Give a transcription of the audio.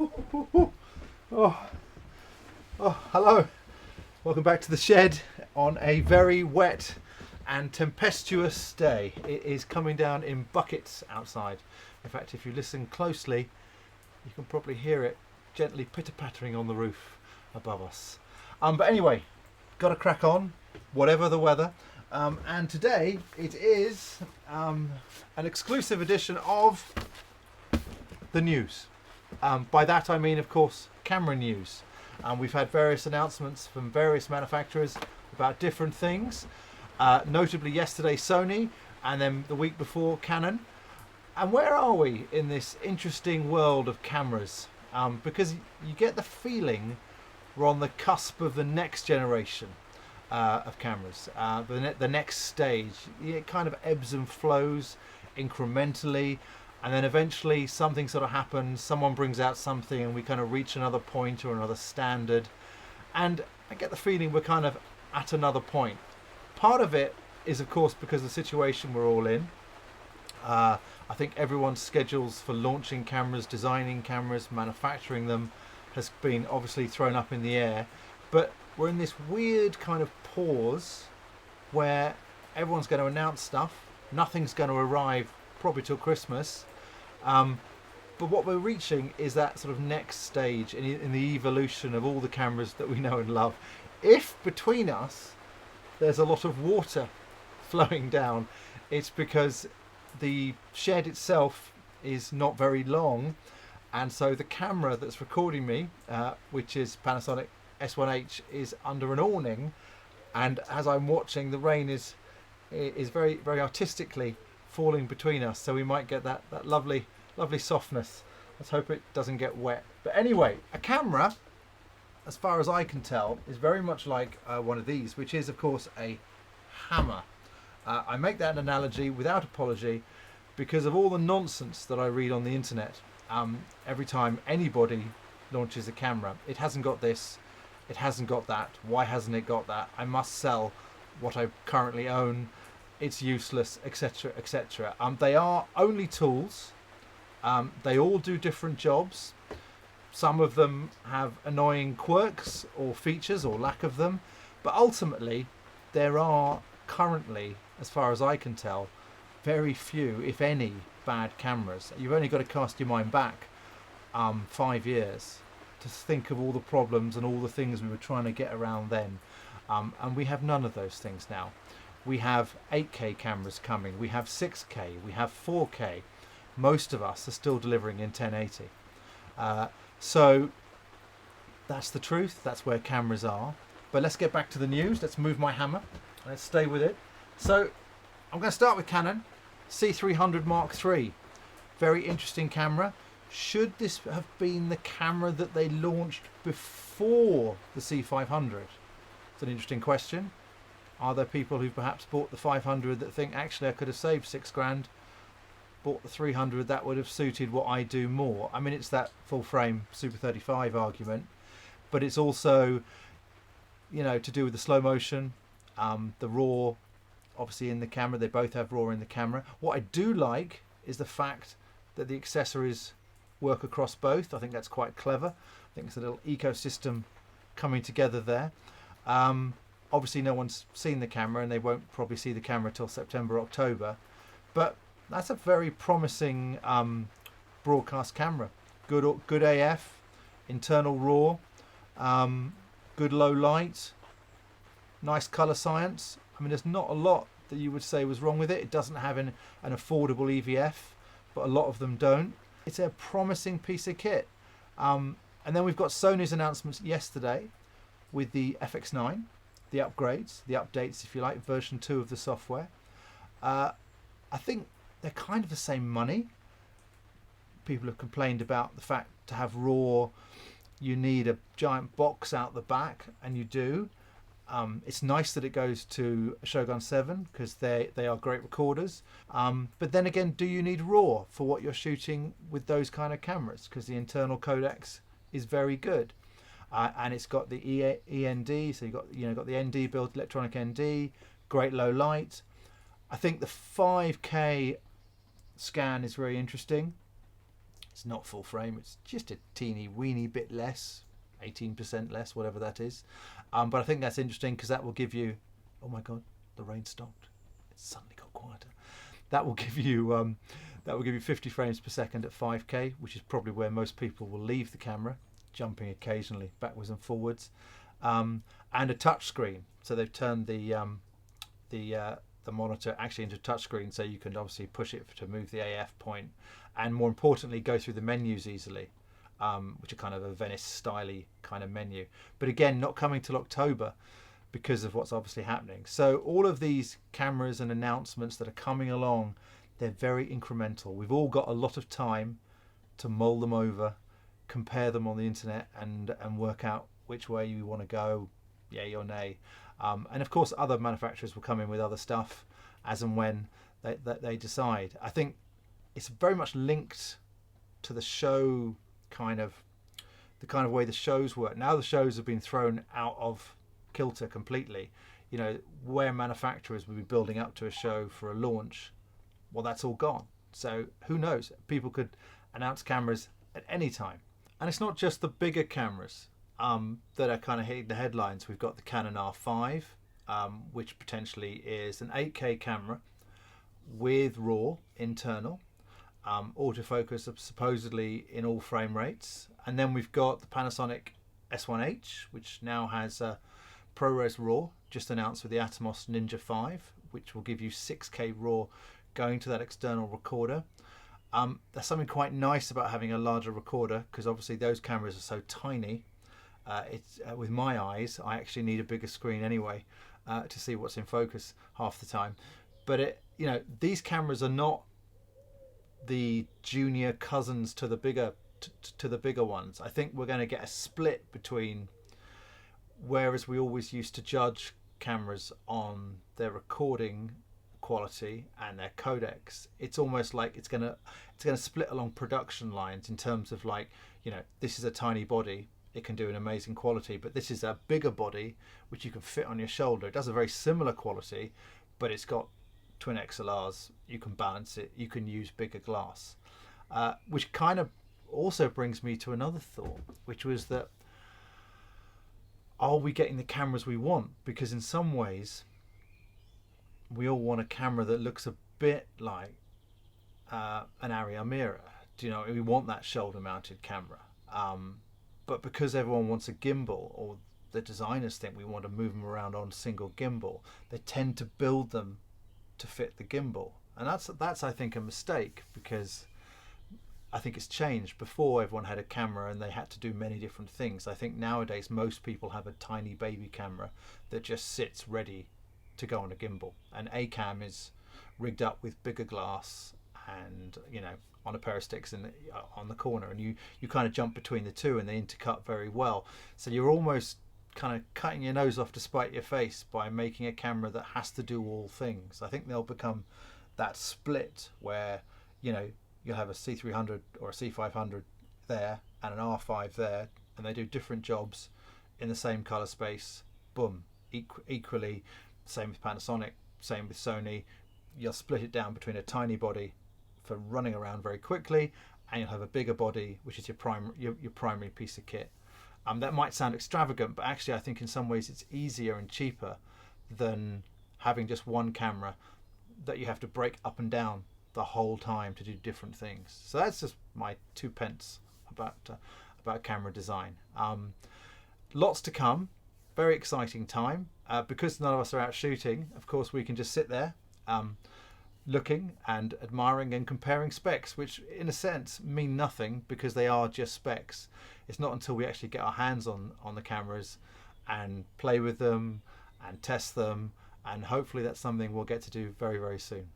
Oh, hello. Welcome back to the shed on a very wet and tempestuous day. It is coming down in buckets outside. In fact, if you listen closely, you can probably hear it gently pitter-pattering on the roof above us. But anyway, got to crack on, whatever the weather. And today it is an exclusive edition of the news. By that I mean, of course, camera news. We've had various announcements from various manufacturers about different things. Notably yesterday Sony, and then the week before Canon. And where are we in this interesting world of cameras? Because you get the feeling we're on the cusp of the next generation of cameras, the next stage. It kind of ebbs and flows incrementally, and then eventually something sort of happens, someone brings out something and we kind of reach another point or another standard. And I get the feeling we're kind of at another point. Part of it is, of course, because of the situation we're all in. I think everyone's schedules for launching cameras, designing cameras, manufacturing them has been obviously thrown up in the air. But we're in this weird kind of pause where everyone's going to announce stuff. Nothing's going to arrive probably till Christmas. But what we're reaching is that sort of next stage in the evolution of all the cameras that we know and love. If between us there's a lot of water flowing down, it's because the shed itself is not very long, and so the camera that's recording me, which is Panasonic S1H, is under an awning, and as I'm watching, the rain is very, very artistically falling between us, so we might get that lovely softness. Let's hope it doesn't get wet. But anyway, a camera, as far as I can tell, is very much like one of these, which is of course a hammer. I make that analogy without apology because of all the nonsense that I read on the internet. Every time anybody launches a camera, it hasn't got this, it hasn't got that, why hasn't it got that, I must sell what I currently own, it's useless, etc, etc. They are only tools. They all do different jobs. Some of them have annoying quirks or features or lack of them, but ultimately there are currently, as far as I can tell, very few, if any, bad cameras. You've only got to cast your mind back 5 years to think of all the problems and all the things we were trying to get around then, and we have none of those things now. We have 8K cameras coming, we have 6K, we have 4K. Most of us are still delivering in 1080. So that's the truth, that's where cameras are. But let's get back to the news. Let's move my hammer, let's stay with it. So I'm going to start with Canon C300 Mark III. Very interesting camera. Should this have been the camera that they launched before the C500? It's an interesting question. Are there people who've perhaps bought the 500 that think, actually I could have saved £6, bought the 300, that would have suited what I do more? I mean, it's that full frame Super 35 argument, but it's also, you know, to do with the slow motion, the RAW obviously in the camera. They both have RAW in the camera. What I do like is the fact that the accessories work across both. I think that's quite clever. I think it's a little ecosystem coming together there. Obviously no one's seen the camera and they won't probably see the camera till September, October, but that's a very promising broadcast camera. Good AF, internal RAW, good low light, nice color science. I mean, there's not a lot that you would say was wrong with it. It doesn't have an affordable EVF, but a lot of them don't. It's a promising piece of kit. And then we've got Sony's announcements yesterday with the FX9, the upgrades, the updates, if you like, version 2 of the software. I think they're kind of the same money. People have complained about the fact to have RAW, you need a giant box out the back, and you do. It's nice that it goes to a Shogun 7 because they are great recorders. But then again, do you need RAW for what you're shooting with those kind of cameras? Because the internal codecs is very good. And it's got the END, so you've got the ND built, electronic ND, great low light. I think the 5K scan is very interesting. It's not full frame, it's just a teeny weeny bit less, 18% less, whatever that is. But I think that's interesting because that will give you, oh my god, the rain stopped. It suddenly got quieter. That will give you 50 frames per second at 5K, which is probably where most people will leave the camera, jumping occasionally backwards and forwards, and a touch screen. So they've turned the monitor actually into a touch screen, so you can obviously push it to move the AF point, and more importantly, go through the menus easily, which are kind of a Venice-styly kind of menu. But again, not coming till October because of what's obviously happening. So all of these cameras and announcements that are coming along, they're very incremental. We've all got a lot of time to mull them over, compare them on the internet, and work out which way you want to go, yay or nay. And of course, other manufacturers will come in with other stuff as and when they decide. I think it's very much linked to the show the kind of way the shows work. Now the shows have been thrown out of kilter completely. You know, where manufacturers will be building up to a show for a launch, well, that's all gone. So who knows? People could announce cameras at any time. And it's not just the bigger cameras that are kind of hitting the headlines. We've got the Canon R5, which potentially is an 8K camera with RAW internal, autofocus supposedly in all frame rates. And then we've got the Panasonic S1H, which now has ProRes RAW, just announced with the Atomos Ninja 5, which will give you 6K RAW going to that external recorder. There's something quite nice about having a larger recorder, because obviously those cameras are so tiny. With my eyes, I actually need a bigger screen anyway to see what's in focus half the time. But these cameras are not the junior cousins to the bigger ones. I think we're going to get a split between, whereas we always used to judge cameras on their recording quality and their codecs, it's almost like it's going to split along production lines in terms of, like, this is a tiny body, it can do an amazing quality, but this is a bigger body which you can fit on your shoulder. It does a very similar quality, but it's got twin XLRs, you can balance it, you can use bigger glass, which kind of also brings me to another thought, which was that, are we getting the cameras we want? Because in some ways we all want a camera that looks a bit like an Arri mirror. We want that shoulder mounted camera, but because everyone wants a gimbal, or the designers think we want to move them around on single gimbal, they tend to build them to fit the gimbal. And that's I think a mistake, because I think it's changed. Before, everyone had a camera and they had to do many different things. I think nowadays most people have a tiny baby camera that just sits ready to go on a gimbal, and a cam is rigged up with bigger glass and on a pair of sticks on the corner, and you kind of jump between the two and they intercut very well. So you're almost kind of cutting your nose off to spite your face by making a camera that has to do all things. I think they'll become that split where you'll have a C300 or a C500 there and an R5 there, and they do different jobs in the same color space. Boom, equally. Same with Panasonic, same with Sony. You'll split it down between a tiny body for running around very quickly, and you'll have a bigger body, which is your primary piece of kit. That might sound extravagant, but actually I think in some ways it's easier and cheaper than having just one camera that you have to break up and down the whole time to do different things. So that's just my 2 pence about camera design. Lots to come. Very exciting time. Because none of us are out shooting, of course we can just sit there looking and admiring and comparing specs, which in a sense mean nothing because they are just specs. It's not until we actually get our hands on the cameras and play with them and test them, and hopefully that's something we'll get to do very, very soon.